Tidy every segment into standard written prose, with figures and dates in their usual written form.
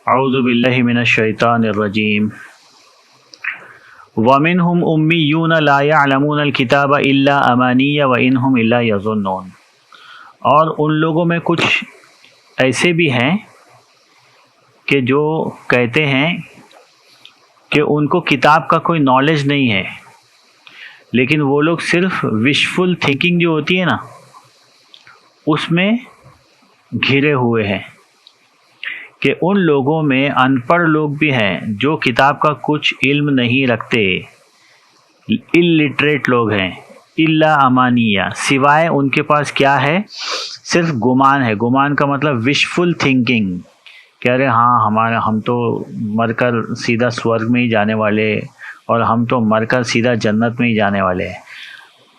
اعوذ باللہ من الشیطان الرجیم ومنہم امیون لا یعلمون الکتاب الا امانی وانہم الا یظنون، اور ان لوگوں میں کچھ ایسے بھی ہیں کہ جو کہتے ہیں کہ ان کو کتاب کا کوئی نالج نہیں ہے، لیکن وہ لوگ صرف وشفل تھنکنگ جو ہوتی ہے نا اس میں گھرے ہوئے ہیں، کہ ان لوگوں میں ان پڑھ لوگ بھی ہیں جو کتاب کا کچھ علم نہیں رکھتے، الٹریٹ لوگ ہیں، الا امانیہ، سوائے ان کے پاس کیا ہے، صرف گمان ہے۔ گمان کا مطلب وشفل تھنکنگ، کہ ارے ہاں ہم تو مر کر سیدھا سورگ میں ہی جانے والے، اور ہم تو مر کر سیدھا جنت میں ہی جانے والے ہیں،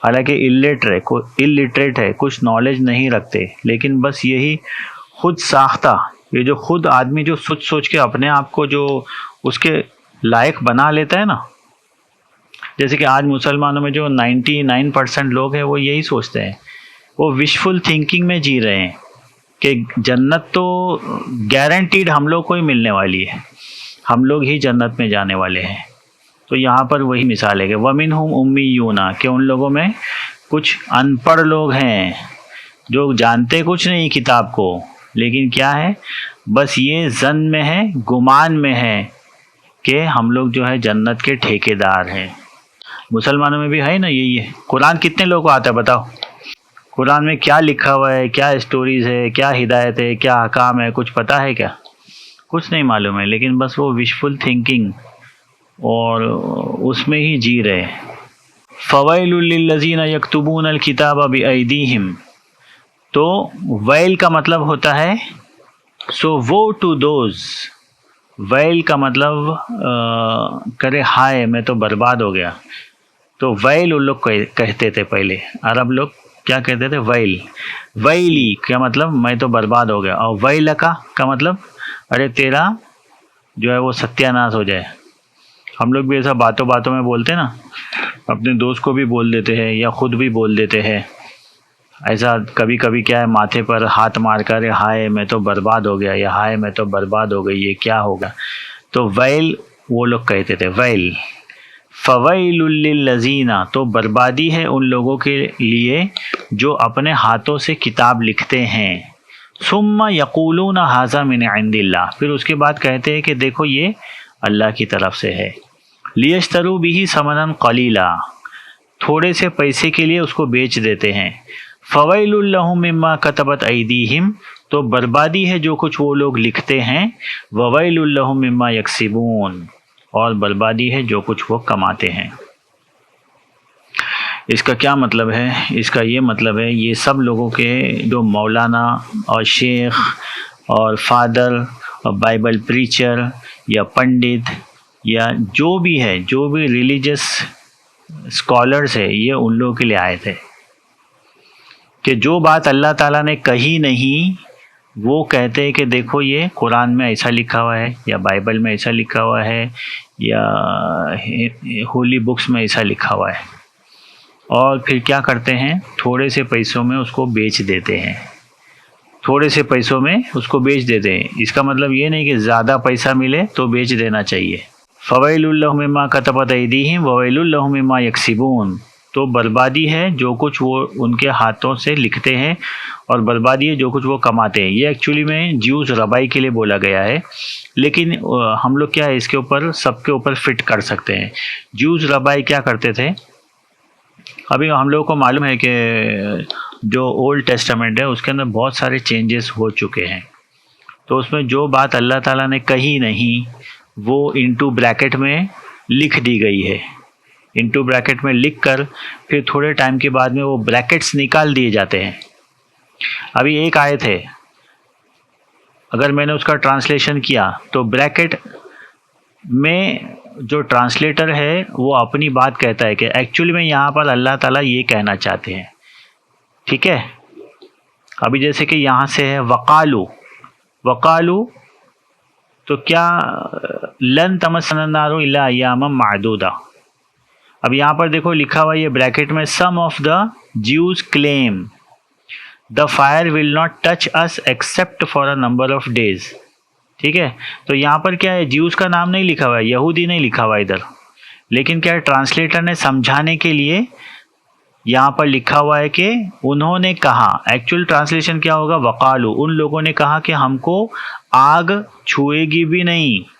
حالانکہ الٹریٹ ہے، کچھ نالج نہیں رکھتے، لیکن بس یہی خود ساختہ، یہ جو خود آدمی جو سوچ کے اپنے آپ کو جو اس کے لائق بنا لیتا ہے نا، جیسے کہ آج مسلمانوں میں جو 99% لوگ ہیں وہ یہی سوچتے ہیں، وہ وشفل تھنکنگ میں جی رہے ہیں کہ جنت تو گارنٹیڈ ہم لوگ کو ہی ملنے والی ہے، ہم لوگ ہی جنت میں جانے والے ہیں۔ تو یہاں پر وہی مثال ہے کہ وَمِنْهُمْ أُمِّيُّونَ، کہ ان لوگوں میں کچھ ان پڑھ لوگ ہیں جو جانتے کچھ نہیں کتاب کو، لیکن کیا ہے، بس یہ ظن میں ہے، گمان میں ہے کہ ہم لوگ جو ہے جنت کے ٹھیکے دار ہیں۔ مسلمانوں میں بھی ہے نا یہی ہے۔ قرآن کتنے لوگوں کو آتا ہے بتاؤ؟ قرآن میں کیا لکھا ہوا ہے، کیا اسٹوریز ہے، کیا ہدایت ہے، کیا احکام ہے، کچھ پتہ ہے کیا؟ کچھ نہیں معلوم ہے، لیکن بس وہ وشفل تھنکنگ اور اس میں ہی جی رہے۔ فَوَيْلٌ لِّلَّذِينَ يَكْتُبُونَ الْكِتَابَ بِأَيْدِيهِمْ، تو ویل کا مطلب ہوتا ہے سو وہ ٹو دوز، ویل کا مطلب کرے ہائے میں تو برباد ہو گیا، تو ویل ان لوگ کہتے تھے پہلے، عرب لوگ کیا کہتے تھے، ویل، ویلی کیا مطلب میں تو برباد ہو گیا، اور ویلکا کا مطلب ارے تیرا جو ہے وہ ستیہ ناش ہو جائے۔ ہم لوگ بھی ایسا باتوں باتوں میں بولتے ہیں نا، اپنے دوست کو بھی بول دیتے ہیں یا خود بھی بول دیتے ہیں ایسا، کبھی کبھی کیا ہے ماتھے پر ہاتھ مار کر ہائے میں تو برباد ہو گیا، یا ہائے میں تو برباد ہو گئی، یہ کیا ہوگا، تو ویل وہ لوگ کہتے تھے، ویل۔ فَوَيْلٌ لِّلَّذِينَ، تو بربادی ہے ان لوگوں کے لیے جو اپنے ہاتھوں سے کتاب لکھتے ہیں، ثُمَّ يَقُولُونَ هَٰذَا مِنْ عِندِ اللَّهِ، پھر اس کے بعد کہتے ہیں کہ دیکھو یہ اللہ کی طرف سے ہے، لِيَشْتَرُوا بِهِ ثَمَنًا قَلِيلًا، تھوڑے سے پیسے کے لیے اس کو بیچ دیتے ہیں۔ فَوَيْلٌ لَّهُم مِّمَّا كَتَبَتْ أَيْدِيهِمْ، تو بربادی ہے جو کچھ وہ لوگ لکھتے ہیں، وَوَيْلٌ لَّهُم مِّمَّا يَكْسِبُونَ، اور بربادی ہے جو کچھ وہ کماتے ہیں۔ اس کا کیا مطلب ہے؟ اس کا یہ مطلب ہے یہ سب لوگوں کے جو مولانا اور شیخ اور فادر اور بائبل پریچر یا پنڈت یا جو بھی ہے، جو بھی ریلیجس اسکالرس ہے، یہ ان لوگوں کے لیے آئے تھے کہ جو بات اللہ تعالیٰ نے کہی نہیں وہ کہتے ہیں کہ دیکھو یہ قرآن میں ایسا لکھا ہوا ہے، یا بائبل میں ایسا لکھا ہوا ہے، یا ہولی بکس میں ایسا لکھا ہوا ہے، اور پھر کیا کرتے ہیں، تھوڑے سے پیسوں میں اس کو بیچ دیتے ہیں، تھوڑے سے پیسوں میں اس کو بیچ دیتے ہیں۔ اس کا مطلب یہ نہیں کہ زیادہ پیسہ ملے تو بیچ دینا چاہیے۔ فَوَيْلٌ لَّهُم مِّمَّا كَتَبَتْ أَيْدِيهِمْ وَوَيْلٌ لَّهُم مِّمَّا يَكْسِبُونَ، تو بربادی ہے جو کچھ وہ ان کے ہاتھوں سے لکھتے ہیں، اور بربادی ہے جو کچھ وہ کماتے ہیں۔ یہ ایکچولی میں جیوز ربائی کے لیے بولا گیا ہے، لیکن ہم لوگ کیا ہے اس کے اوپر سب کے اوپر فٹ کر سکتے ہیں۔ جیوز ربائی کیا کرتے تھے، ابھی ہم لوگوں کو معلوم ہے کہ جو اولڈ ٹیسٹامنٹ ہے اس کے اندر بہت سارے چینجز ہو چکے ہیں، تو اس میں جو بات اللہ تعالیٰ نے کہی نہیں وہ انٹو بریکٹ میں لکھ دی گئی ہے، انٹو بریکٹ میں لکھ کر پھر تھوڑے ٹائم کے بعد میں وہ بریکٹس نکال دیے جاتے ہیں۔ ابھی ایک آیت ہے، اگر میں نے اس کا ٹرانسلیشن کیا تو بریکٹ میں جو ٹرانسلیٹر ہے وہ اپنی بات کہتا ہے کہ ایکچولی میں یہاں پر اللہ تعالیٰ یہ کہنا چاہتے ہیں، ٹھیک ہے۔ ابھی جیسے کہ یہاں سے ہے وقالو، تو کیا لن تمسنا النار الا ایاما معدودہ، اب یہاں پر دیکھو لکھا ہوا یہ بریکٹ میں some of the Jews claim the fire will not touch us except for a number of days, ٹھیک ہے. تو یہاں پر کیا ہے, جیوز کا نام نہیں لکھا ہوا ہے, یہودی نہیں لکھا ہوا ہے ادھر, لیکن کیا ہے ٹرانسلیٹر نے سمجھانے کے لیے یہاں پر لکھا ہوا ہے کہ انہوں نے کہا. ایکچوئل ٹرانسلیشن کیا ہوگا, وقالو, ان لوگوں نے کہا کہ ہم کو آگ چھوئے گی بھی نہیں,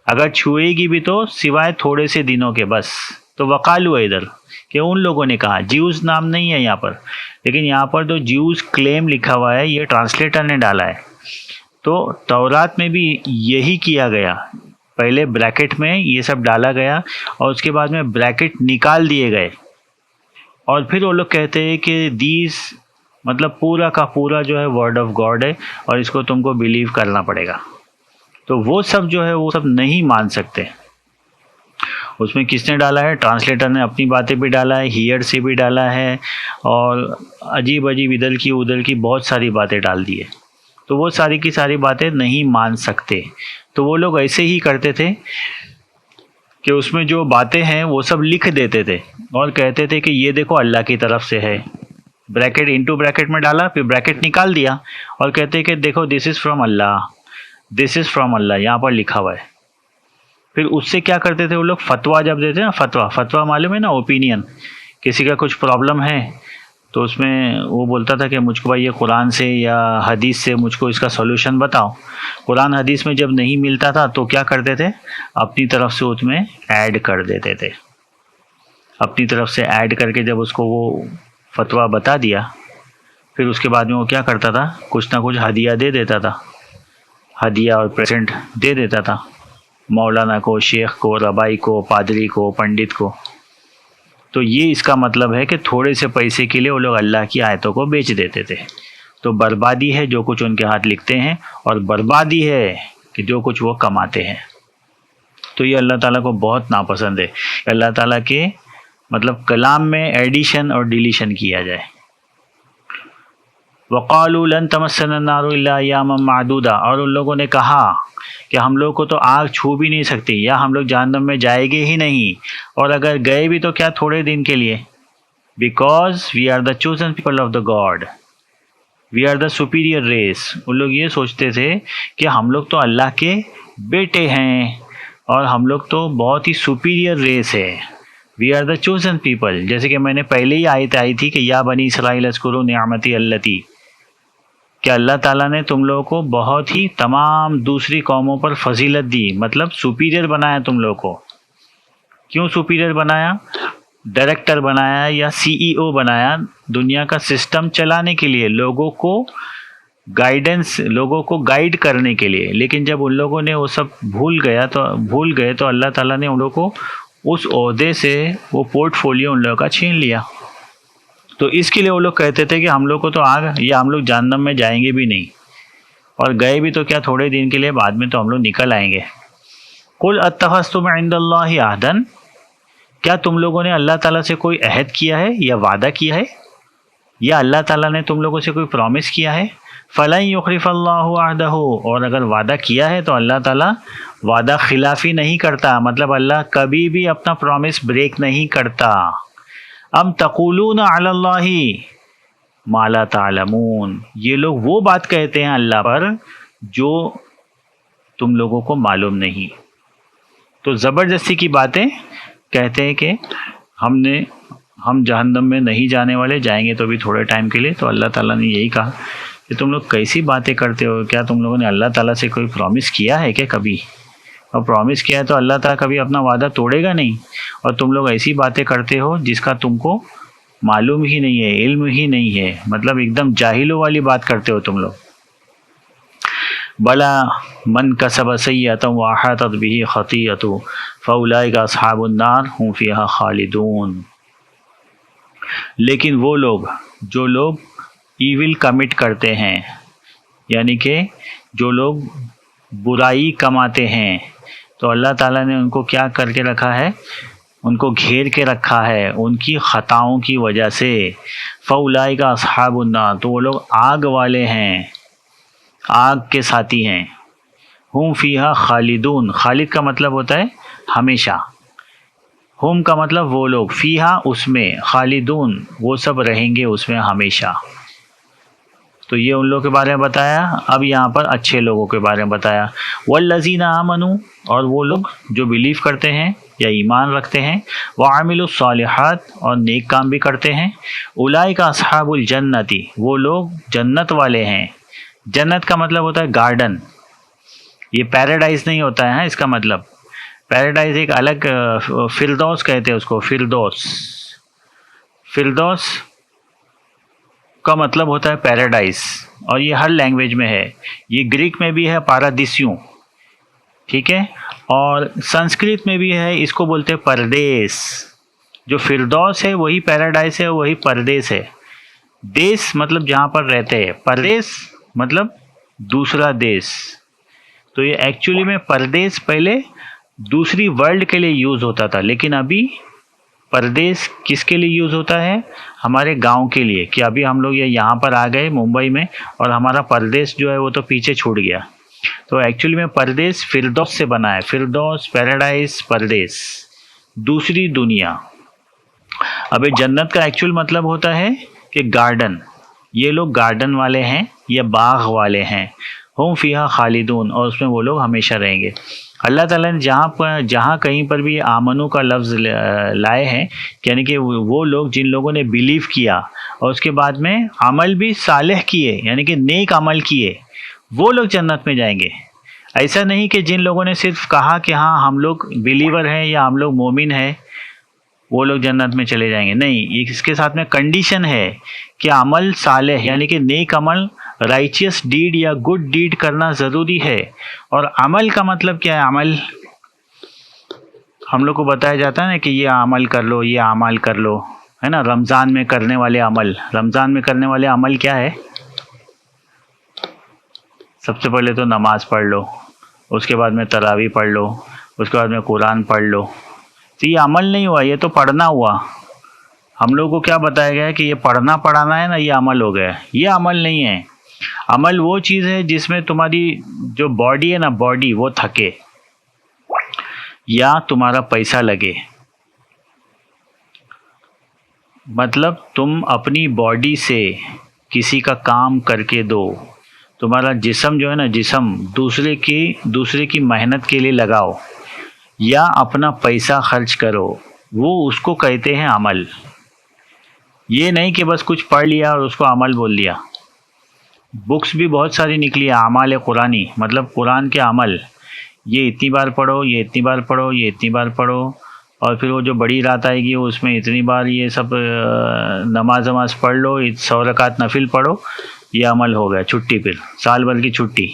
اگر چھوئے گی بھی تو سوائے تھوڑے سے دنوں کے بس. تو وقالو ہے ادھر کہ ان لوگوں نے کہا, جیوز نام نہیں ہے یہاں پر, لیکن یہاں پر جو جیوز کلیم لکھا ہوا ہے یہ ٹرانسلیٹر نے ڈالا ہے. تو تورات میں بھی یہی کیا گیا, پہلے بریکٹ میں یہ سب ڈالا گیا اور اس کے بعد میں بریکٹ نکال دیے گئے, اور پھر وہ لوگ کہتے ہیں کہ دیس مطلب پورا کا پورا جو ہے ورڈ آف گاڈ ہے اور اس کو تم کو بلیو کرنا پڑے گا. تو وہ سب جو ہے وہ سب نہیں مان سکتے. اس میں کس نے ڈالا ہے, ٹرانسلیٹر نے اپنی باتیں بھی ڈالا ہے, ہیئر سے بھی ڈالا ہے, اور عجیب عجیب ادھر کی ادھر کی بہت ساری باتیں ڈال دی ہے. تو وہ ساری کی ساری باتیں نہیں مان سکتے. تو وہ لوگ ایسے ہی کرتے تھے کہ اس میں جو باتیں ہیں وہ سب لکھ دیتے تھے اور کہتے تھے کہ یہ دیکھو اللہ کی طرف سے ہے, بریکٹ انٹو بریکٹ میں ڈالا, پھر بریکٹ نکال دیا اور کہتے کہ دیکھو دس is from Allah, this is from اللہ, یہاں پر لکھا ہوا ہے. پھر اس سے کیا کرتے تھے وہ لوگ, فتویٰ جب دیتے نا, فتویٰ معلوم ہے نا, اوپینین, کسی کا کچھ پرابلم ہے تو اس میں وہ بولتا تھا کہ مجھ کو بھائی یہ قرآن سے یا حدیث سے مجھ کو اس کا سولوشن بتاؤ. قرآن حدیث میں جب نہیں ملتا تھا تو کیا کرتے تھے, اپنی طرف سے اس میں ایڈ کر دیتے تھے. اپنی طرف سے ایڈ کر کے جب اس کو وہ فتویٰ بتا دیا, پھر اس کے بعد میں وہ کیا کرتا تھا, کچھ نہ کچھ ہدیہ دے دیتا تھا, ہدیہ اور پریزنٹ دے دیتا تھا مولانا کو, شیخ کو, ربائی کو, پادری کو, پنڈت کو. تو یہ اس کا مطلب ہے کہ تھوڑے سے پیسے کے لیے وہ لوگ اللہ کی آیتوں کو بیچ دیتے تھے. تو بربادی ہے جو کچھ ان کے ہاتھ لکھتے ہیں, اور بربادی ہے کہ جو کچھ وہ کماتے ہیں. تو یہ اللہ تعالیٰ کو بہت ناپسند ہے. اللہ تعالیٰ کے مطلب کلام میں ایڈیشن اور ڈیلیشن کیا جائے. وقالوا لن تمسنا النار الا ایاما معدودا, اور ان لوگوں نے کہا کہ ہم لوگ کو تو آگ چھو بھی نہیں سکتی, یا ہم لوگ جہنم میں جائیں گے ہی نہیں, اور اگر گئے بھی تو کیا تھوڑے دن کے لیے. Because we are the chosen people of the God, we are the superior race. ان لوگ یہ سوچتے تھے کہ ہم لوگ تو اللہ کے بیٹے ہیں اور ہم لوگ تو بہت ہی سپیریئر ریس ہے, وی آر دا چوزن پیپل. جیسے کہ میں نے پہلے ہی آیت آئی تھی کہ یا بنی اسرائیل اذکروا نعمتی اللتی, کہ اللہ تعالیٰ نے تم لوگوں کو بہت ہی تمام دوسری قوموں پر فضیلت دی, مطلب سپیریئر بنایا تم لوگوں کو. کیوں سپیریئر بنایا, ڈائریکٹر بنایا یا سی ای او بنایا, دنیا کا سسٹم چلانے کے لیے, لوگوں کو گائیڈنس, لوگوں کو گائیڈ کرنے کے لیے. لیکن جب ان لوگوں نے وہ سب بھول گئے تو اللہ تعالیٰ نے ان لوگوں کو اس عہدے سے وہ پورٹ فولیو ان لوگوں کا چھین لیا. تو اس کے لیے وہ لوگ کہتے تھے کہ ہم لوگ کو تو آگ, یا ہم لوگ جہنم میں جائیں گے بھی نہیں, اور گئے بھی تو کیا تھوڑے دن کے لیے, بعد میں تو ہم لوگ نکل آئیں گے. قل اتخذتم عند اللہ عہدا, کیا تم لوگوں نے اللہ تعالیٰ سے کوئی عہد کیا ہے یا وعدہ کیا ہے, یا اللہ تعالیٰ نے تم لوگوں سے کوئی پرومس کیا ہے. فلن یخلف اللہ عہدہ, اور اگر وعدہ کیا ہے تو اللہ تعالیٰ وعدہ خلافی نہیں کرتا, مطلب اللہ کبھی بھی اپنا پرومس بریک نہیں کرتا. ام تقولون علی اللہ ما لا تعلمون, یہ لوگ وہ بات کہتے ہیں اللہ پر جو تم لوگوں کو معلوم نہیں. تو زبردستی کی باتیں کہتے ہیں کہ ہم جہنم میں نہیں جانے والے, جائیں گے تو بھی تھوڑے ٹائم کے لیے. تو اللہ تعالیٰ نے یہی کہا کہ تم لوگ کیسی باتیں کرتے ہو, کیا تم لوگوں نے اللہ تعالیٰ سے کوئی پرومس کیا ہے کہ کبھی, اور پرومس کیا ہے تو اللہ تعالیٰ کبھی اپنا وعدہ توڑے گا نہیں, اور تم لوگ ایسی باتیں کرتے ہو جس کا تم کو معلوم ہی نہیں ہے, علم ہی نہیں ہے, مطلب ایک دم جاہلوں والی بات کرتے ہو تم لوگ. بلا من کسب سیئۃ واحاطت بہ خطیئۃ فاولئک اصحاب النار هم فیہا خالدون. لیکن وہ لوگ جو لوگ ایول کمٹ کرتے ہیں, یعنی کہ جو لوگ برائی کماتے ہیں, تو اللہ تعالیٰ نے ان کو کیا کر کے رکھا ہے, ان کو گھیر کے رکھا ہے ان کی خطاؤں کی وجہ سے. فاولئک اصحاب النار, تو وہ لوگ آگ والے ہیں, آگ کے ساتھی ہیں. ہم فیہا خالدون, خالد کا مطلب ہوتا ہے ہمیشہ, ہم کا مطلب وہ لوگ, فیہا اس میں, خالدون وہ سب رہیں گے اس میں ہمیشہ. تو یہ ان لوگوں کے بارے میں بتایا. اب یہاں پر اچھے لوگوں کے بارے میں بتایا. والذین آمنوا، اور وہ لوگ جو بلیو کرتے ہیں یا ایمان رکھتے ہیں. وعملوا الصالحات، اور نیک کام بھی کرتے ہیں. اولئک اصحاب الجنتی، وہ لوگ جنت والے ہیں. جنت کا مطلب ہوتا ہے گارڈن، یہ پیراڈائز نہیں ہوتا ہے. اس کا مطلب پیراڈائز ایک الگ، فردوس کہتے ہیں اس کو. فردوس کا مطلب ہوتا ہے پیراڈائز، اور یہ ہر لینگویج میں ہے. یہ گریک میں بھی ہے پارادیسیوں، ٹھیک ہے، اور سنسکرت میں بھی ہے، اس کو بولتے ہیں پردیس. جو فردوس ہے وہی پیراڈائز ہے، وہی پردیس ہے. دیس مطلب جہاں پر رہتے ہیں، پردیس مطلب دوسرا دیس. تو یہ ایکچولی میں پردیس پہلے دوسری ورلڈ کے لیے یوز ہوتا تھا، لیکن ابھی پردیس کس کے لیے یوز ہوتا ہے؟ ہمارے گاؤں کے لیے، کہ ابھی ہم لوگ یہاں پر آ گئے ممبئی میں، اور ہمارا پردیس جو ہے وہ تو پیچھے چھوٹ گیا. تو ایکچولی میں پردیس فردوس سے بنا ہے. فردوس، پیراڈائز، پردیس، دوسری دنیا. اب جنت کا ایکچوئل مطلب ہوتا ہے کہ گارڈن. یہ لوگ گارڈن والے ہیں یا باغ والے ہیں. ہم فیہا خالدون، اور اس میں وہ لوگ ہمیشہ رہیں گے. اللہ تعالیٰ نے جہاں کہیں پر بھی آمنو کا لفظ لائے ہیں، یعنی کہ وہ لوگ جن لوگوں نے بلیو کیا اور اس کے بعد میں عمل بھی صالح کیے، یعنی کہ نیک عمل کیے، وہ لوگ جنت میں جائیں گے. ایسا نہیں کہ جن لوگوں نے صرف کہا کہ ہاں ہم لوگ بلیور ہیں یا ہم لوگ مومن ہیں وہ لوگ جنت میں چلے جائیں گے. نہیں، اس کے ساتھ میں کنڈیشن ہے کہ عمل صالح یعنی کہ نیک عمل، رائچیس ڈیڈ یا گڈ ڈیڈ کرنا ضروری ہے. اور عمل کا مطلب کیا ہے؟ عمل ہم لوگ کو بتایا جاتا ہے نا کہ یہ عمل کر لو، یہ اعمال کر لو، ہے نا. رمضان میں کرنے والے عمل، رمضان میں کرنے والے عمل کیا ہے؟ سب سے پہلے تو نماز پڑھ لو، اس کے بعد میں تراویح پڑھ لو، اس کے بعد میں قرآن پڑھ لو. تو یہ عمل نہیں ہوا، یہ تو پڑھنا ہوا. ہم لوگوں کو کیا بتایا گیا ہے کہ یہ پڑھنا پڑھانا ہے نا، یہ عمل ہو گیا. یہ عمل نہیں ہے. عمل وہ چیز ہے جس میں تمہاری جو باڈی ہے نا، باڈی وہ تھکے یا تمہارا پیسہ لگے. مطلب تم اپنی باڈی سے کسی کا کام کر کے دو. تمہارا جسم جو ہے نا، جسم دوسرے کی محنت کے لیے لگاؤ یا اپنا پیسہ خرچ کرو، وہ اس کو کہتے ہیں عمل. یہ نہیں کہ بس کچھ پڑھ لیا اور اس کو عمل بول دیا. بکس بھی بہت ساری نکلی ہیں، اعمال قرآنی، مطلب قرآن کے عمل. یہ اتنی بار پڑھو، یہ اتنی بار پڑھو، یہ اتنی بار پڑھو، اور پھر وہ جو بڑی رات آئے گی اس میں اتنی بار یہ سب نماز پڑھ لو، 100 رکعت نفل پڑھو، یہ عمل ہو گیا. چھٹی، پھر سال بھر کی چھٹی.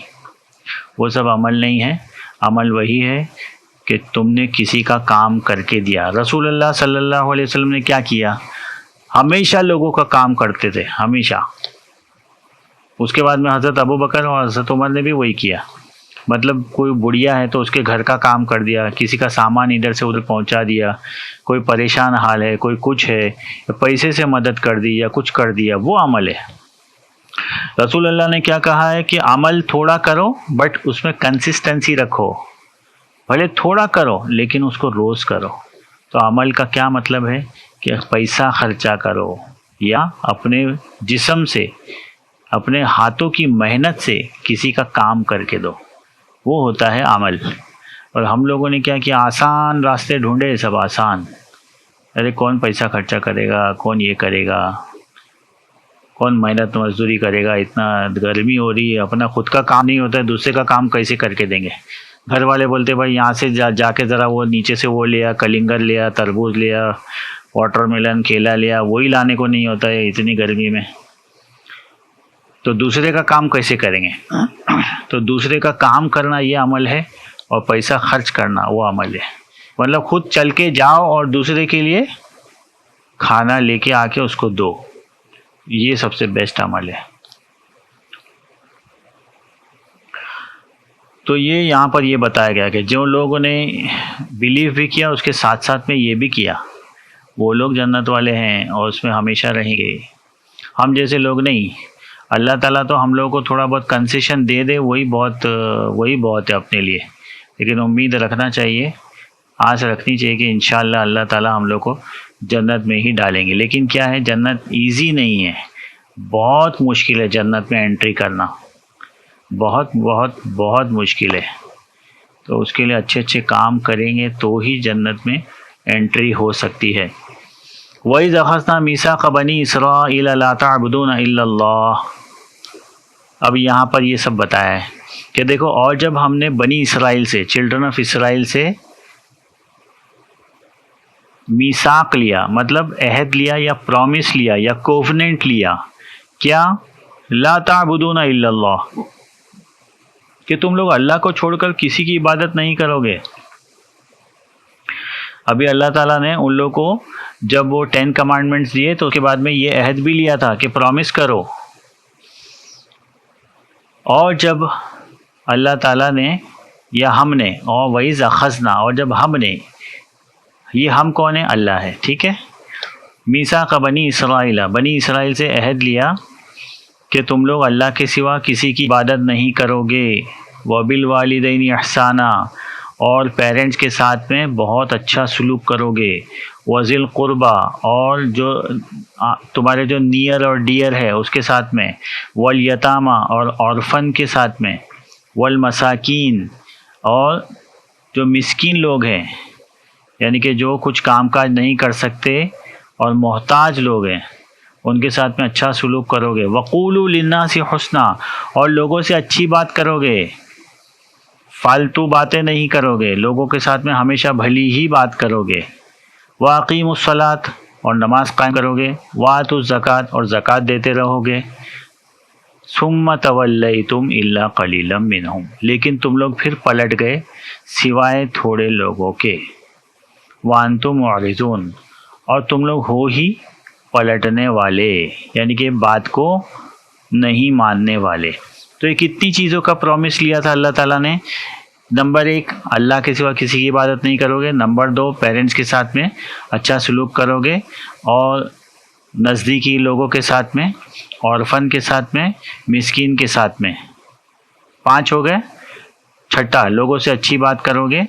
وہ سب عمل نہیں ہے. عمل وہی ہے کہ تم نے کسی کا کام کر کے دیا. رسول اللہ صلی اللہ علیہ وسلم نے کیا کیا؟ ہمیشہ لوگوں کا کام کرتے تھے، ہمیشہ. اس کے بعد میں حضرت ابوبکر اور حضرت عمر نے بھی وہی کیا. مطلب کوئی بڑھیا ہے تو اس کے گھر کا کام کر دیا، کسی کا سامان ادھر سے ادھر پہنچا دیا، کوئی پریشان حال ہے، کوئی کچھ ہے، پیسے سے مدد کر دی یا کچھ کر دیا، وہ عمل ہے. رسول اللہ نے کیا کہا ہے کہ عمل تھوڑا کرو بٹ اس میں کنسسٹنسی رکھو. بھلے تھوڑا کرو لیکن اس کو روز کرو. تو عمل کا کیا مطلب ہے کہ پیسہ خرچہ کرو یا اپنے جسم سے، اپنے ہاتھوں کی محنت سے کسی کا کام کر کے دو، وہ ہوتا ہے عمل. اور ہم لوگوں نے کیا کیا؟ آسان راستے ڈھونڈے، سب آسان. ارے کون پیسہ خرچہ کرے گا، کون یہ کرے گا، کون محنت مزدوری کرے گا، اتنا گرمی ہو رہی ہے، اپنا خود کا کام نہیں ہوتا ہے دوسرے کا کام کیسے کر کے دیں گے. گھر والے بولتے بھائی یہاں سے جا کے ذرا وہ نیچے سے وہ لیا، کلنگر لیا، تربوز لیا، واٹر میلن، کیلا لیا، وہی لانے کو نہیں ہوتا ہے اتنی گرمی میں. تو دوسرے کا کام کیسے کریں گے؟ تو دوسرے کا کام کرنا یہ عمل ہے، اور پیسہ خرچ کرنا وہ عمل ہے. مطلب خود چل کے جاؤ اور دوسرے کے لیے کھانا لے کے آ کے اس کو دو، یہ سب سے بیسٹ عمل ہے. تو یہ یہاں پر یہ بتایا گیا کہ جو لوگوں نے بلیو بھی کیا اس کے ساتھ ساتھ میں یہ بھی کیا، وہ لوگ جنت والے ہیں اور اس میں ہمیشہ رہیں گے. ہم جیسے لوگ نہیں. اللہ تعالیٰ تو ہم لوگوں کو تھوڑا بہت کنسیشن دے دے، وہی بہت ہے اپنے لیے. لیکن امید رکھنا چاہیے، آس رکھنی چاہیے کہ انشاءاللہ اللہ تعالیٰ ہم لوگ کو جنت میں ہی ڈالیں گے. لیکن کیا ہے، جنت ایزی نہیں ہے. بہت مشکل ہے جنت میں انٹری کرنا، بہت بہت بہت مشکل ہے. تو اس کے لیے اچھے اچھے کام کریں گے تو ہی جنت میں انٹری ہو سکتی ہے. وَإِذْ أَخَذْنَا مِيثَاقَ بَنِي إِسْرَائِيلَ لَا تَعْبُدُونَ إِلَّا اللَّهَ. اب یہاں پر یہ سب بتایا ہے کہ دیکھو، اور جب ہم نے بنی اسرائیل سے، چلڈرن آف اسرائیل سے میثاق لیا، مطلب عہد لیا یا پرومس لیا یا کووننٹ لیا، کیا؟ لا تعبدون الا اللہ، کہ تم لوگ اللہ کو چھوڑ کر کسی کی عبادت نہیں کرو گے. ابھی اللہ تعالیٰ نے ان لوگوں کو جب وہ 10 کمانڈمنٹس دیے تو اس کے بعد میں یہ عہد بھی لیا تھا کہ پرومس کرو. اور جب اللہ تعالیٰ نے یا ہم نے، اور وَإِذْ أَخَذْنَا، اور جب ہم نے، یہ ہم کون ہے؟ اللہ ہے، ٹھیک ہے. میثاق بنی اسرائیل، بنی اسرائیل سے عہد لیا کہ تم لوگ اللہ کے سوا کسی کی عبادت نہیں کرو گے. وَبِالْوَالِدَيْنِ احسانًا، اور پیرنٹس کے ساتھ میں بہت اچھا سلوک کرو گے. وَذِي الْقُرْبَى، اور جو تمہارے جو نیئر اور ڈیئر ہے اس کے ساتھ میں. وَالْيَتَامَى، اور اورفن کے ساتھ میں. وَالْمَسَاكِينَ، اور جو مسکین لوگ ہیں، یعنی کہ جو کچھ کام کاج نہیں کر سکتے اور محتاج لوگ ہیں، ان کے ساتھ میں اچھا سلوک کرو گے. وَقُولُوا لِلنَّاسِ حُسْنًا، اور لوگوں سے اچھی بات کرو گے، فالتو باتیں نہیں کرو گے، لوگوں کے ساتھ میں ہمیشہ بھلی ہی بات کرو گے. وَأَقِیمُوا الصَّلَاةَ، اور نماز قائم کرو گے. وَآتُوا الزَّکَاةَ، اور زکوٰۃ دیتے رہو گے. ثُمَّ تَوَلَّیْتُمْ إِلَّا قَلِیلًا مِّنْہُمْ، لیکن تم لوگ پھر پلٹ گئے سوائے تھوڑے لوگوں کے. وَأَنْتُمْ مُعْرِضُونَ، اور تم لوگ ہو ہی پلٹنے والے، یعنی کہ بات کو نہیں ماننے والے. تو یہ کتنی چیزوں کا پرومس لیا تھا اللہ تعالیٰ نے؟ نمبر 1، اللہ کے سوا کسی کی عبادت نہیں کرو گے. نمبر 2، پیرنٹس کے ساتھ میں اچھا سلوک کرو گے، اور نزدیکی لوگوں کے ساتھ میں، اورفن کے ساتھ میں، مسکین کے ساتھ میں. 5 ہو گئے. 6، لوگوں سے اچھی بات کرو گے،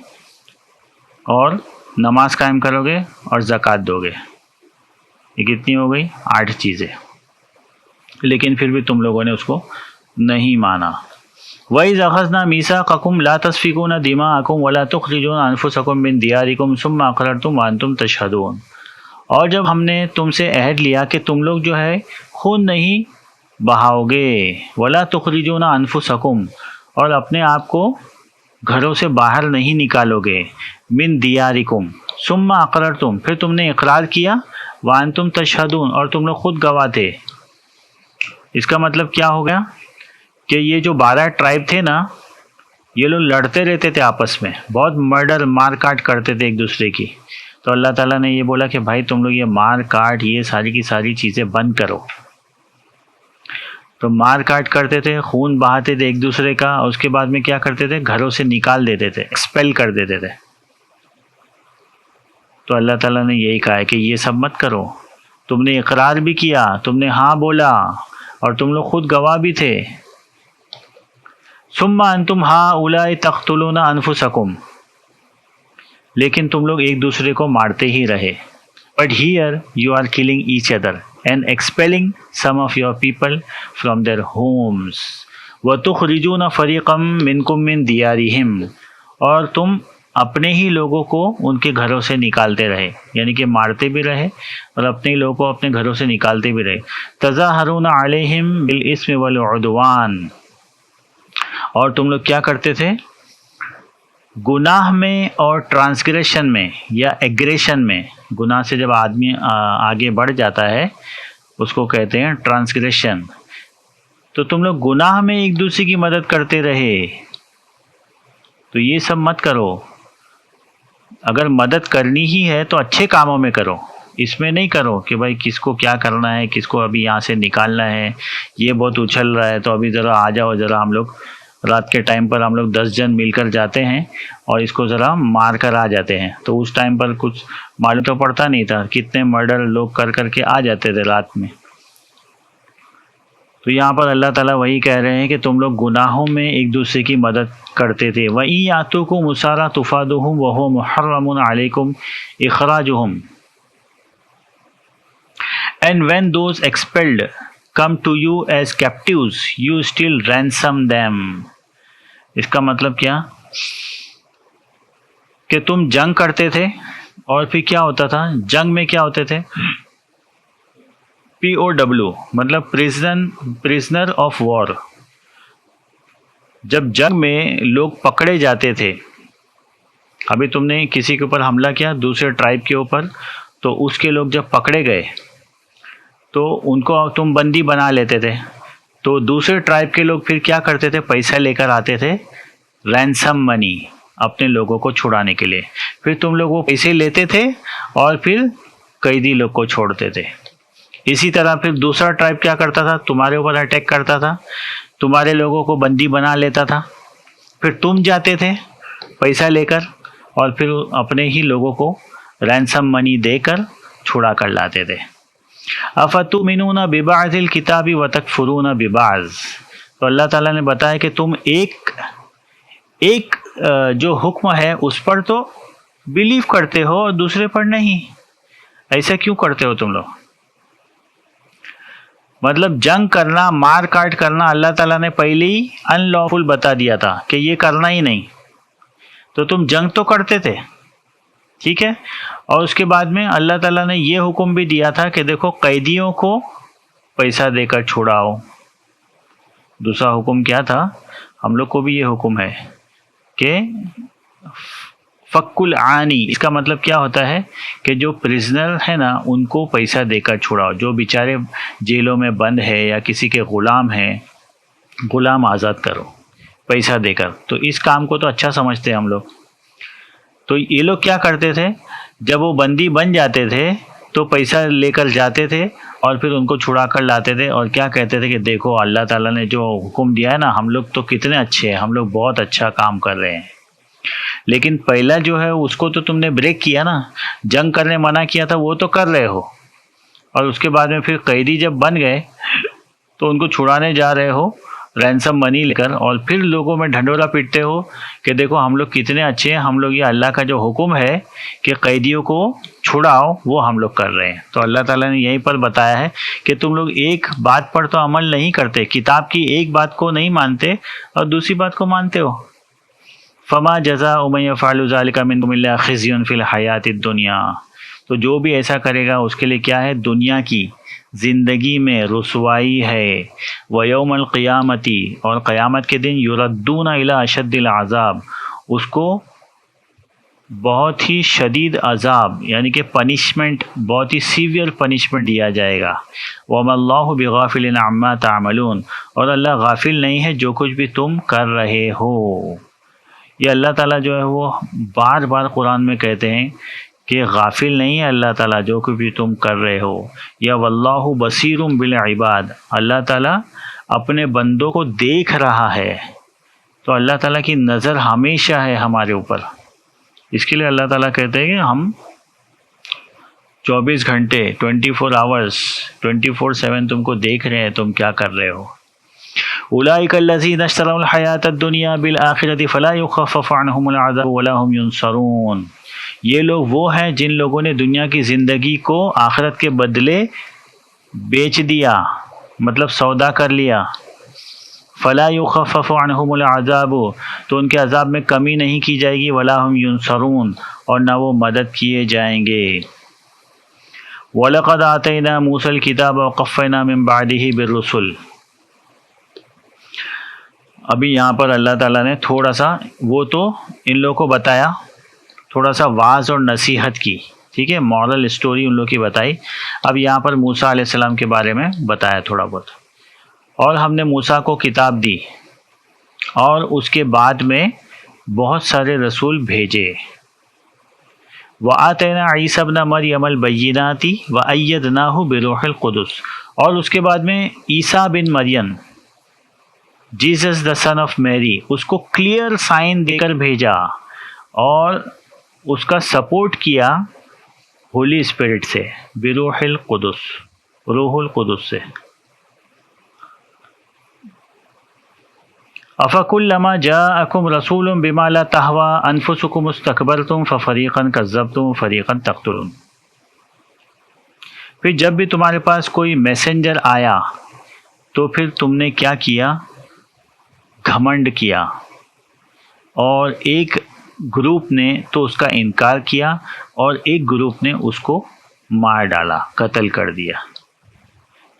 اور نماز قائم کرو گے، اور زکوٰۃ دو گے. یہ کتنی ہو گئی؟ 8 چیزیں. لیکن پھر بھی تم لوگوں نے اس کو نہیں مانا. وَإِذْ أَخَذْنَا مِيثَاقَكُمْ لَا تَسْفِكُونَ دِمَاءَكُمْ وَلَا تُخْرِجُونَ أَنفُسَكُمْ مِنْ دِيَارِكُمْ ثُمَّ أَقْرَرْتُمْ وَأَنْتُمْ تَشْهَدُونَ، اور جب ہم نے تم سے عہد لیا کہ تم لوگ جو ہے خون نہیں بہاؤ گے. وَلَا تُخْرِجُونَ أَنفُسَكُمْ، اور اپنے آپ کو گھروں سے باہر نہیں نکالو گے. مِنْ دِيَارِكُمْ ثُمَّ أَقْرَرْتُمْ، پھر تم نے اقرار کیا. وَأَنْتُمْ تَشْهَدُونَ، اور تم لوگ خود گواہ تھے. اس کا مطلب کیا ہو گیا کہ یہ جو 12 ٹرائب تھے نا، یہ لوگ لڑتے رہتے تھے آپس میں، بہت مرڈر، مار کاٹ کرتے تھے ایک دوسرے کی. تو اللہ تعالیٰ نے یہ بولا کہ بھائی تم لوگ یہ مار کاٹ، یہ ساری کی ساری چیزیں بند کرو. تو مار کاٹ کرتے تھے، خون بہاتے تھے ایک دوسرے کا، اور اس کے بعد میں کیا کرتے تھے؟ گھروں سے نکال دیتے تھے، ایکسپیل کر دیتے تھے. تو اللہ تعالیٰ نے یہی کہا ہے کہ یہ سب مت کرو. تم نے اقرار بھی کیا، تم نے ہاں بولا، اور تم لوگ خود گواہ بھی تھے. ثم انتم ہؤلاء تقتلون انفسکم، لیکن تم لوگ ایک دوسرے کو مارتے ہی رہے. But here you are killing each other and expelling some of your people from their homes. وَتُخْرِجُونَ فَرِيقًا مِّنْكُم مِّن دِيَارِهِمْ، اور تم اپنے ہی لوگوں کو ان کے گھروں سے نکالتے رہے، یعنی کہ مارتے بھی رہے اور اپنے لوگوں کو اپنے گھروں سے نکالتے بھی رہے. تَظَاهَرُونَ عَلَيْهِمْ بِالْإِثْمِ وَالْعُدْوَانِ، اور تم لوگ کیا کرتے تھے؟ گناہ میں اور ٹرانسگریشن میں یا ایگریشن میں. گناہ سے جب آدمی آگے بڑھ جاتا ہے اس کو کہتے ہیں ٹرانسگریشن. تو تم لوگ گناہ میں ایک دوسرے کی مدد کرتے رہے. تو یہ سب مت کرو. اگر مدد کرنی ہی ہے تو اچھے کاموں میں کرو، اس میں نہیں کرو کہ بھائی کس کو کیا کرنا ہے، کس کو ابھی یہاں سے نکالنا ہے، یہ بہت اچھل رہا ہے تو ابھی ذرا آ جاؤ، ذرا ہم لوگ رات کے ٹائم پر ہم لوگ 10 جن مل کر جاتے ہیں اور اس کو ذرا مار کر آ جاتے ہیں. تو اس ٹائم پر کچھ معلوم تو پڑتا نہیں تھا، کتنے مرڈر لوگ کر کے آ جاتے تھے رات میں. تو یہاں پر اللہ تعالیٰ وہی کہہ رہے ہیں کہ تم لوگ گناہوں میں ایک دوسرے کی مدد کرتے تھے. وَإِن يَأْتُوكُمْ أُسَارَىٰ تُفَادُوهُمْ وَهُوَ مُحَرَّمٌ عَلَيْكُمْ إِخْرَاجُهُمْ. And when those expelled come to you as captives, you still ransom them. اس کا مطلب کیا کہ تم جنگ کرتے تھے اور پھر کیا ہوتا تھا جنگ میں، کیا ہوتے تھے POW مطلب پریزنر آف وار. جب جنگ میں لوگ پکڑے جاتے تھے، ابھی تم نے کسی کے اوپر حملہ کیا دوسرے ٹرائب کے اوپر، تو اس کے لوگ جب پکڑے گئے تو ان کو تم بندی بنا لیتے تھے. تو دوسرے ٹرائب کے لوگ پھر کیا کرتے تھے، پیسہ لے کر آتے تھے، رینسم منی، اپنے لوگوں کو چھڑانے کے لیے. پھر تم لوگ وہ پیسے لیتے تھے اور پھر قیدی لوگ کو چھوڑتے تھے. اسی طرح پھر دوسرا ٹرائب کیا کرتا تھا، تمہارے اوپر اٹیک کرتا تھا، تمہارے لوگوں کو بندی بنا لیتا تھا. پھر تم جاتے تھے پیسہ لے کر اور پھر اپنے ہی لوگوں کو رینسم منی دے کر چھڑا کر لاتے تھے. افتؤمنون ببعض الکتاب وتکفرون ببعض. تو اللہ تعالیٰ نے بتایا کہ تم ایک جو حکم ہے اس پر تو بلیو کرتے ہو اور دوسرے پر نہیں. ایسا کیوں کرتے ہو تم لوگ؟ مطلب جنگ کرنا، مار کاٹ کرنا اللہ تعالیٰ نے پہلے ہی ان لافل بتا دیا تھا کہ یہ کرنا ہی نہیں. تو تم جنگ تو کرتے تھے، ٹھیک ہے. اور اس کے بعد میں اللہ تعالیٰ نے یہ حکم بھی دیا تھا کہ دیکھو قیدیوں کو پیسہ دے کر چھڑاؤ. دوسرا حکم کیا تھا، ہم لوگ کو بھی یہ حکم ہے کہ فک العانی. اس کا مطلب کیا ہوتا ہے کہ جو پرزنر ہے نا ان کو پیسہ دے کر چھڑاؤ. جو بیچارے جیلوں میں بند ہے یا کسی کے غلام ہیں، غلام آزاد کرو پیسہ دے کر. تو اس کام کو تو اچھا سمجھتے ہیں ہم لوگ. تو یہ لوگ کیا کرتے تھے، جب وہ بندی بن جاتے تھے تو پیسہ لے کر جاتے تھے اور پھر ان کو چھڑا کر لاتے تھے اور کیا کہتے تھے کہ دیکھو اللہ تعالیٰ نے جو حکم دیا ہے نا، ہم لوگ تو کتنے اچھے ہیں، ہم لوگ بہت اچھا کام کر رہے ہیں. لیکن پہلا جو ہے اس کو تو تم نے بریک کیا نا، جنگ کرنے منع کیا تھا وہ تو کر رہے ہو، اور اس کے بعد میں پھر قیدی جب بن گئے تو ان کو چھڑانے جا رہے ہو رینسم منی لے کر، اور پھر لوگوں میں ڈھنڈورا پیٹتے ہو کہ دیکھو ہم لوگ کتنے اچھے ہیں، ہم لوگ یہ اللہ کا جو حکم ہے کہ قیدیوں کو چھڑاؤ وہ ہم لوگ کر رہے ہیں. تو اللہ تعالیٰ نے یہیں پر بتایا ہے کہ تم لوگ ایک بات پر تو عمل نہیں کرتے، کتاب کی ایک بات کو نہیں مانتے اور دوسری بات کو مانتے ہو. فما جزاء من يفعل ذلك منكم الا خزي في الحیات الدنیا. تو جو بھی ایسا کرے گا اس کے لیے کیا ہے، دنیا کی زندگی میں رسوائی ہے. ویوم القیامت، اور قیامت کے دن یردون الی اشد العذاب، اس کو بہت ہی شدید عذاب یعنی کہ پنشمنٹ، بہت ہی سیویئر پنشمنٹ دیا جائے گا. وما اللہ بغافل عما تعملون، اور اللہ غافل نہیں ہے جو کچھ بھی تم کر رہے ہو. یہ اللہ تعالیٰ جو ہے وہ بار بار قرآن میں کہتے ہیں کہ غافل نہیں ہے اللہ تعالیٰ جو کچھ بھی تم کر رہے ہو. یا واللہ بصیر بالعباد، اللہ تعالیٰ اپنے بندوں کو دیکھ رہا ہے. تو اللہ تعالیٰ کی نظر ہمیشہ ہے ہمارے اوپر. اس کے لیے اللہ تعالیٰ کہتے ہیں کہ ہم 24 گھنٹے 24 آورس 24/7 تم کو دیکھ رہے ہیں تم کیا کر رہے ہو. اولئک الذین اشتروا الحیاۃ الدنیا بالآخرۃ فلا یخفف عنہم العذاب ولا هم ینصرون. یہ لوگ وہ ہیں جن لوگوں نے دنیا کی زندگی کو آخرت کے بدلے بیچ دیا، مطلب سودا کر لیا. فلا یخفف عنہم العذاب، تو ان کے عذاب میں کمی نہیں کی جائے گی. ولا هم ینصرون، اور نہ وہ مدد کیے جائیں گے. وَلَقَدْ آتَيْنَا مُوسَى الْكِتَابَ وَقَفَّيْنَا مِن بَعْدِهِ بِالرُّسُلِ. ابھی یہاں پر اللہ تعالیٰ نے تھوڑا سا وہ تو ان لوگوں کو بتایا، تھوڑا سا واعظ اور نصیحت کی، ٹھیک ہے، مورل اسٹوری ان لوگوں کی بتائی. اب یہاں پر موسیٰ علیہ السلام کے بارے میں بتایا تھوڑا بہت. اور ہم نے موسیٰ کو کتاب دی اور اس کے بعد میں بہت سارے رسول بھیجے. وَآتَيْنَا عِيسَى ابْنَ مَرْيَمَ الْبَيِّنَاتِ وَأَيَّدْنَاهُ بِرُوحِ الْقُدُسِ. اور اس کے بعد میں عیسیٰ بن مریم، جیسس دا سن آف میری، اس کو کلیئر سائن دے کر بھیجا اور اس کا سپورٹ کیا ہولی اسپرٹ سے، بروح القدس، روح القدس سے. افکلما جاءکم رسول بما لا تہوی انفسکم استکبرتم ففریقا کذبتم وفریقا تقتلون. پھر جب بھی تمہارے پاس کوئی میسنجر آیا تو پھر تم نے کیا کیا؟ گھمنڈ کیا، اور ایک گروپ نے تو اس کا انکار کیا اور ایک گروپ نے اس کو مار ڈالا، قتل کر دیا۔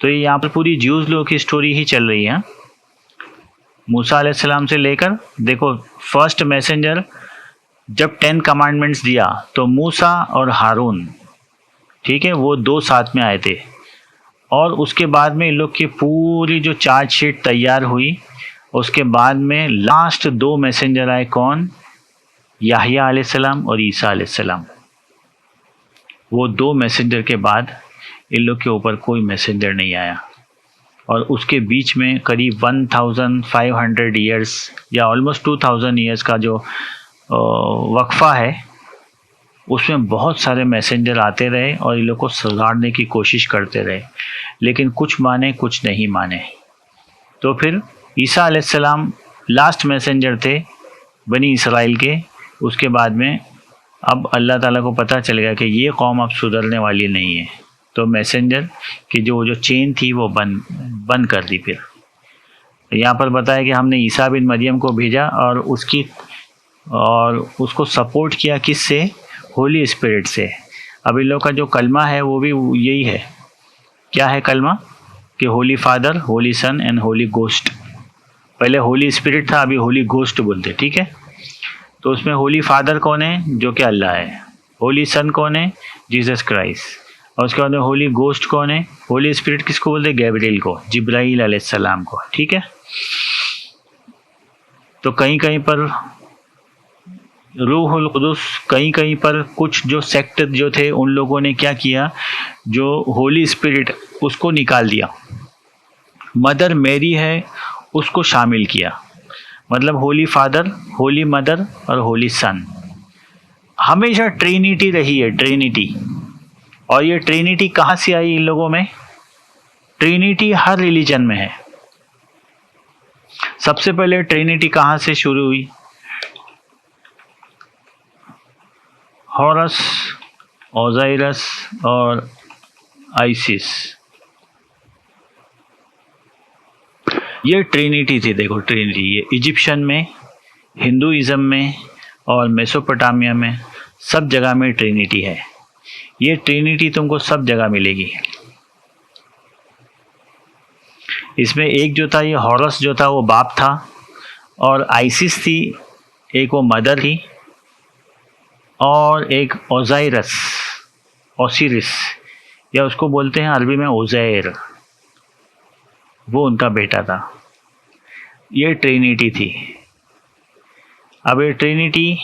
تو یہ یہاں پر پوری جیوز لوگوں کی سٹوری ہی چل رہی ہے، موسیٰ علیہ السلام سے لے کر دیکھو فرسٹ میسنجر جب 10 کمانڈمنٹس دیا تو موسیٰ اور ہارون، ٹھیک ہے، وہ 2 ساتھ میں آئے تھے، اور اس کے بعد میں ان لوگ کی پوری جو چارج شیٹ تیار ہوئی، اس کے بعد میں لاسٹ 2 میسنجر آئے، کون؟ یحییٰ علیہ السلام اور عیسیٰ علیہ السلام۔ وہ 2 میسنجر کے بعد ان لوگ کے اوپر کوئی میسنجر نہیں آیا، اور اس کے بیچ میں قریب 1500 ایئرس یا آلموسٹ 2000 ایئرس کا جو وقفہ ہے، اس میں بہت سارے میسنجر آتے رہے اور ان لوگ کو سدھارنے کی کوشش کرتے رہے، لیکن کچھ مانے کچھ نہیں مانے۔ تو پھر عیسیٰ علیہ السلام لاسٹ میسنجر تھے بنی اسرائیل کے۔ اس کے بعد میں اب اللہ تعالیٰ کو پتہ چل گیا کہ یہ قوم اب سدھرنے والی نہیں ہے، تو میسنجر کی جو چین تھی وہ بند کر دی۔ پھر یہاں پر بتایا کہ ہم نے عیسیٰ بن مریم کو بھیجا اور اس کو سپورٹ کیا کس سے؟ ہولی اسپرٹ سے۔ اب ان لوگ کا جو کلمہ ہے وہ بھی یہی ہے، کیا ہے کلمہ؟ کہ holy father, holy son and holy ghost. پہلے ہولی اسپرٹ تھا، ابھی ہولی گوسٹ بولتے، ٹھیک ہے۔ تو اس میں ہولی فادر کون ہے؟ جو کہ اللہ ہے۔ ہولی سن کون ہے؟ Jesus Christ. اور اس کے بعد میں ہولی گوسٹ کون ہے؟ ہولی اسپرٹ کس کو بولتے؟ گیبریل کو، جبرائیل علیہ السلام کو، ٹھیک ہے۔ تو کہیں کہیں پر روح القدس، کہیں کہیں پر کچھ جو سیکٹ جو تھے ان لوگوں نے کیا کیا، جو ہولی اسپرٹ اس کو نکال دیا، مدر میری ہے اس کو شامل کیا، مطلب ہولی فادر، ہولی مدر اور ہولی سن۔ ہمیشہ ٹرینیٹی رہی ہے، ٹرینیٹی۔ اور یہ ٹرینیٹی کہاں سے آئی ان لوگوں میں؟ ٹرینیٹی ہر ریلیجن میں ہے۔ سب سے پہلے ٹرینیٹی کہاں سے شروع ہوئی؟ ہورس، اوزائرس اور آئسس، یہ ٹرینیٹی تھی۔ دیکھو ٹرینیٹی یہ ایجپشن میں، ہندوازم میں اور میسوپوٹامیا میں سب جگہ میں ٹرینیٹی ہے۔ یہ ٹرینیٹی تم کو سب جگہ ملے گی۔ اس میں ایک جو تھا، یہ ہورس جو تھا وہ باپ تھا، اور آئسس تھی ایک، وہ مدر تھی، اور ایک اوزائرس، اوسیرس، یا اس کو بولتے ہیں عربی میں اوزیر، وہ ان کا بیٹا تھا۔ یہ ٹرینیٹی تھی۔ اب یہ ٹرینیٹی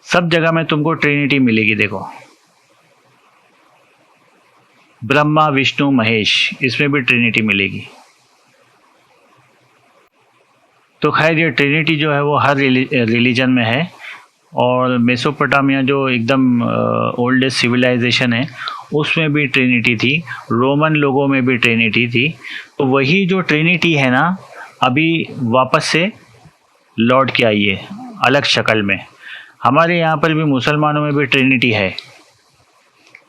سب جگہ میں تم کو ٹرینیٹی ملے گی۔ دیکھو برہما، وشنو، مہیش، اس میں بھی ٹرینیٹی ملے گی۔ تو خیر یہ ٹرینیٹی جو ہے وہ ہر ریلیجن میں ہے، اور میسوپوٹامیا جو ایک دم اولڈسٹ سویلائزیشن ہے اس میں بھی ٹرینیٹی تھی، رومن لوگوں میں بھی ٹرینیٹی تھی۔ تو وہی جو ٹرینیٹی ہے نا، ابھی واپس سے لوٹ کے آئی ہے الگ شکل میں۔ ہمارے یہاں پر بھی مسلمانوں میں بھی ٹرینیٹی ہے۔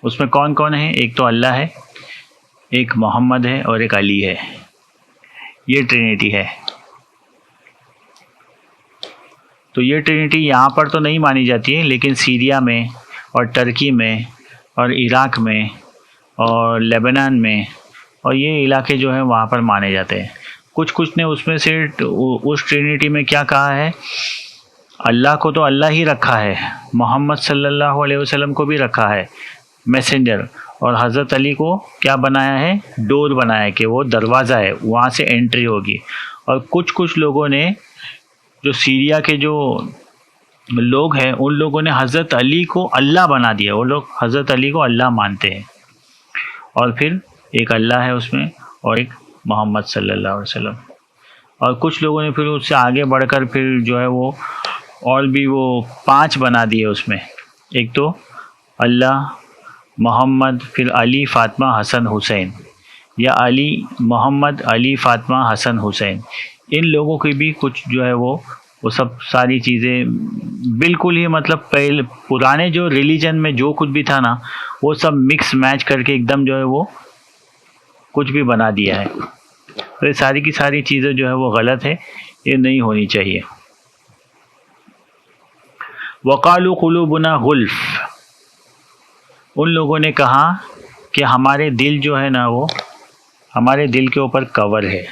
اس میں کون کون ہے؟ ایک تو اللہ ہے، ایک محمد ہے اور ایک علی ہے۔ یہ ٹرینیٹی ہے۔ تو یہ ٹرینیٹی یہاں پر تو نہیں مانی جاتی ہے، لیکن سیریا میں اور ٹرکی میں اور عراق میں اور لیبنان میں اور یہ علاقے جو ہیں وہاں پر مانے جاتے ہیں۔ کچھ نے اس میں سے اس ٹرینیٹی میں کیا کہا ہے؟ اللہ کو تو اللہ ہی رکھا ہے، محمد صلی اللہ علیہ وسلم کو بھی رکھا ہے میسنجر، اور حضرت علی کو کیا بنایا ہے؟ ڈور بنایا ہے، کہ وہ دروازہ ہے، وہاں سے انٹری ہوگی۔ اور کچھ لوگوں نے، جو سیریا کے جو لوگ ہیں، ان لوگوں نے حضرت علی کو اللہ بنا دیا۔ وہ لوگ حضرت علی کو اللہ مانتے ہیں، اور پھر ایک اللہ ہے اس میں، اور ایک محمد صلی اللہ علیہ وسلم۔ اور کچھ لوگوں نے پھر اس سے آگے بڑھ کر پھر جو ہے وہ اور بھی وہ 5 بنا دیے اس میں۔ ایک تو اللہ، محمد، پھر علی، فاطمہ، حسن، حسین، یا علی، محمد، علی، فاطمہ، حسن، حسین۔ ان لوگوں کی بھی کچھ جو ہے وہ سب ساری چیزیں بالکل ہی، مطلب پہلے پرانے جو ریلیجن میں جو کچھ بھی تھا نا، وہ سب مکس میچ کر کے ایک دم جو ہے وہ کچھ بھی بنا دیا ہے. تو یہ ساری کی ساری چیزیں جو ہے وہ غلط ہے، یہ نہیں ہونی چاہیے. وقالوا قلوبنا غلف، ان لوگوں نے کہا کہ ہمارے دل جو ہے نا وہ ہمارے دل کے اوپر کور ہے.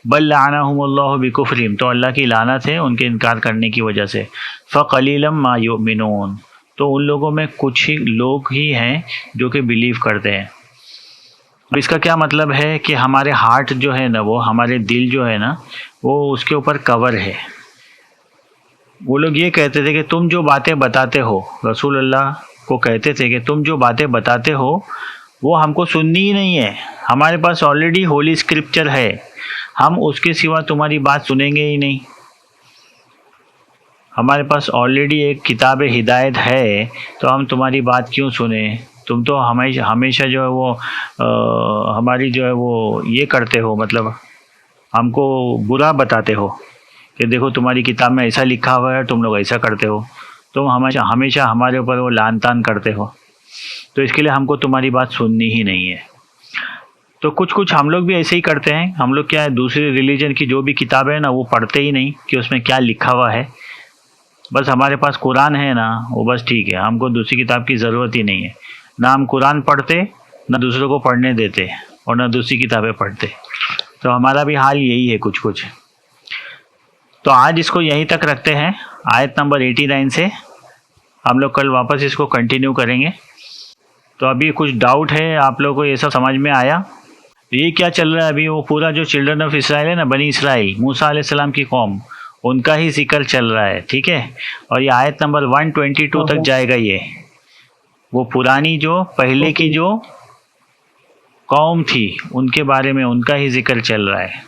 بل لعنہم اللہ بکفرہم، تو اللہ کی لعنت ہے ان کے انکار کرنے کی وجہ سے. فقلیلا ما یؤمنون، تو ان لوگوں میں کچھ ہی لوگ ہی ہیں جو کہ بلیو کرتے ہیں. اس کا کیا مطلب ہے کہ ہمارے ہارٹ جو ہے نا وہ ہمارے دل جو ہے نا وہ اس کے اوپر کور ہے. وہ لوگ یہ کہتے تھے کہ تم جو باتیں بتاتے ہو، رسول اللہ کو کہتے تھے کہ تم جو باتیں بتاتے ہو وہ ہم کو سننی ہی نہیں ہے، ہمارے پاس آلریڈی ہولی اسکرپچر ہے، ہم اس کے سوا تمہاری بات سنیں گے ہی نہیں. ہمارے پاس آلریڈی ایک کتاب ہدایت ہے تو ہم تمہاری بات کیوں سنیں؟ تم تو ہمیشہ جو ہے وہ ہماری جو ہے وہ یہ کرتے ہو، مطلب ہم کو برا بتاتے ہو کہ دیکھو تمہاری کتاب میں ایسا لکھا ہوا ہے، تم لوگ ایسا کرتے ہو، تم ہمیشہ ہمارے اوپر وہ لعن طعن کرتے ہو، تو اس کے لیے ہم کو تمہاری بات سننی ہی نہیں ہے. تو کچھ ہم لوگ بھی ایسے ہی کرتے ہیں. ہم لوگ کیا ہے، دوسرے ریلیجن کی جو بھی کتابیں ہیں نا وہ پڑھتے ہی نہیں کہ اس میں کیا لکھا ہوا ہے. بس ہمارے پاس قرآن ہے نا وہ بس ٹھیک ہے، ہم کو دوسری کتاب کی ضرورت ہی نہیں ہے. نہ ہم قرآن پڑھتے، نہ دوسروں کو پڑھنے دیتے، اور نہ دوسری کتابیں پڑھتے. تو ہمارا بھی حال یہی ہے کچھ. تو آج اس کو یہیں تک رکھتے ہیں، آیت نمبر 89 سے ہم لوگ کل واپس اس کو کنٹینیو کریں گے. تو ابھی کچھ ڈاؤٹ ہے آپ لوگوں کو؟ یہ سب سمجھ میں آیا؟ یہ کیا چل رہا ہے ابھی؟ وہ پورا جو چلڈرن آف اسرائیل ہے نا، بنی اسرائیل، موسیٰ علیہ السلام کی قوم، ان کا ہی ذکر چل رہا ہے، ٹھیک ہے. اور یہ آیت نمبر 122 تک جائے گا. یہ وہ پرانی جو پہلے کی جو قوم تھی ان کے بارے میں ان کا ہی ذکر چل رہا ہے،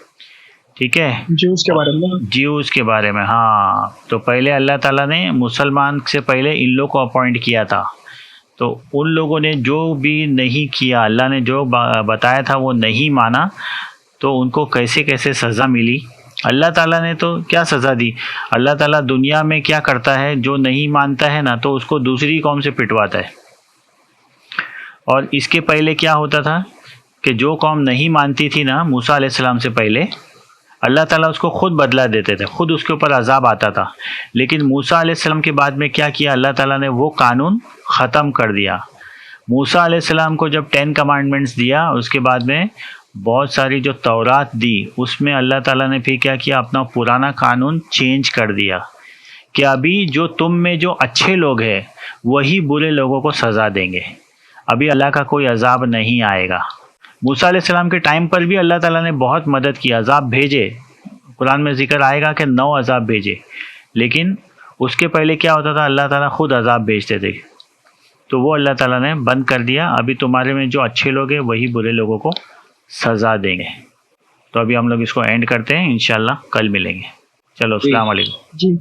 ٹھیک ہے. جیوز کے بارے میں، جیوز کے بارے میں. ہاں، تو پہلے اللہ تعالیٰ نے مسلمان سے پہلے ان لوگ کو اپوائنٹ کیا تھا. تو ان لوگوں نے جو بھی نہیں کیا، اللہ نے جو بتایا تھا وہ نہیں مانا، تو ان کو کیسے کیسے سزا ملی. اللہ تعالیٰ نے تو کیا سزا دی؟ اللہ تعالیٰ دنیا میں کیا کرتا ہے، جو نہیں مانتا ہے نا تو اس کو دوسری قوم سے پٹواتا ہے. اور اس کے پہلے کیا ہوتا تھا کہ جو قوم نہیں مانتی تھی نا موسیٰ علیہ السلام سے پہلے، اللہ تعالیٰ اس کو خود بدلہ دیتے تھے، خود اس کے اوپر عذاب آتا تھا. لیکن موسیٰ علیہ السلام کے بعد میں کیا کیا اللہ تعالیٰ نے؟ وہ قانون ختم کر دیا. موسیٰ علیہ السلام کو جب 10 کمانڈمنٹس دیا، اس کے بعد میں بہت ساری جو تورات دی، اس میں اللہ تعالیٰ نے پھر کیا کیا؟ اپنا پرانا قانون چینج کر دیا کہ ابھی جو تم میں جو اچھے لوگ ہیں وہی برے لوگوں کو سزا دیں گے، ابھی اللہ کا کوئی عذاب نہیں آئے گا. موسیٰ علیہ السلام کے ٹائم پر بھی اللہ تعالیٰ نے بہت مدد کی، عذاب بھیجے. قرآن میں ذکر آئے گا کہ 9 عذاب بھیجے، لیکن اس کے پہلے کیا ہوتا تھا؟ اللہ تعالیٰ خود عذاب بھیجتے تھے. تو وہ اللہ تعالیٰ نے بند کر دیا. ابھی تمہارے میں جو اچھے لوگ ہیں وہی برے لوگوں کو سزا دیں گے. تو ابھی ہم لوگ اس کو اینڈ کرتے ہیں، انشاءاللہ کل ملیں گے. چلو، السلام علیکم. جی.